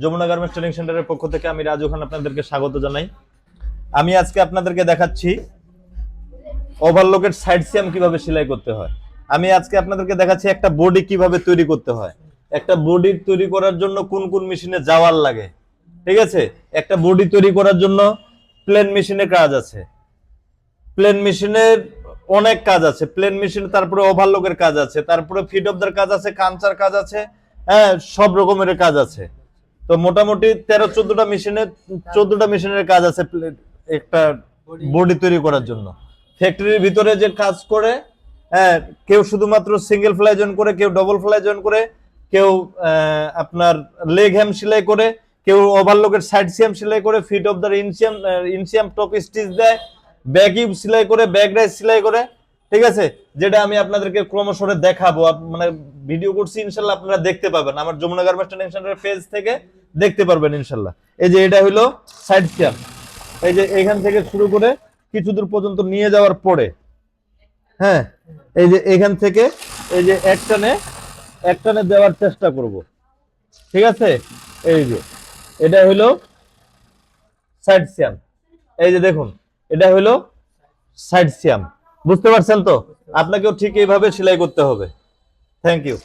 Jamuna garments training সেন্টারের পক্ষ থেকে আমি রাজু খান আপনাদেরকে স্বাগত জানাই। আমি আজকে আপনাদেরকে দেখাচ্ছি ওভারলকের সাইড সিয়াম কিভাবে সেলাই করতে হয়। আমি আজকে আপনাদেরকে দেখাচ্ছি একটা বডি কিভাবে তৈরি করতে হয়। একটা বডি তৈরি করার জন্য কোন কোন মেশিনে যাওয়ার লাগে, ঠিক আছে। একটা বডি তৈরি করার জন্য প্লেন মেশিনে কাজ আছে, প্লেন মেশিনের অনেক কাজ আছে, প্লেন মেশিন, তারপরে ওভারলকের কাজ আছে, তারপরে ফিট অফ দার কাজ আছে, কাঞ্চার কাজ আছে, হ্যাঁ সব রকমের কাজ আছে। তো মোটামুটি 13-14টা মেশিনের 14টা মেশিনের কাজ আছে একটা বডি তৈরি করার জন্য। ফ্যাক্টরির ভিতরে যে কাজ করে, হ্যাঁ কেউ শুধুমাত্র সিঙ্গেল ফ্লাই জয়েন করে, কেউ ডবল ফ্লাই জয়েন করে, কেউ আপনার লেগ হ্যাম সেলাই করে, কেউ ওভারলকের সাইড সিয়াম সেলাই করে, ফিট অফ দার ইনসিয়াম টপ স্টিচ দেয়, ব্যাক ইউ সেলাই করে, ব্যাক রাইস সেলাই করে, ঠিক আছে। যেটা আমি আপনাদেরকে ক্রমশ দেখাবো, মানে ভিডিও করছি, ইনশাল্লাহ আপনারা দেখতে পাবেন আমার যমুনা গার্মেন্টস ট্রেনিং সেন্টারের পেজ থেকে দেখতে পারবেন ইনশাল্লাহ। এই যে এটা হলো সাইড সিয়াম, এই যে এখান থেকে শুরু করে কিছু দূর পর্যন্ত নিয়ে যাওয়ার পরে, হ্যাঁ এই যে এখান থেকে এই যে একটানে দেওয়ার চেষ্টা করব, ঠিক আছে। এই যে এটা হলো সাইড সিয়াম, এই যে দেখুন এটা হলো সাইড সিয়াম, বুঝতে পারছেন তো? আপনাকেও ঠিক এইভাবে সেলাই করতে হবে। Thank you.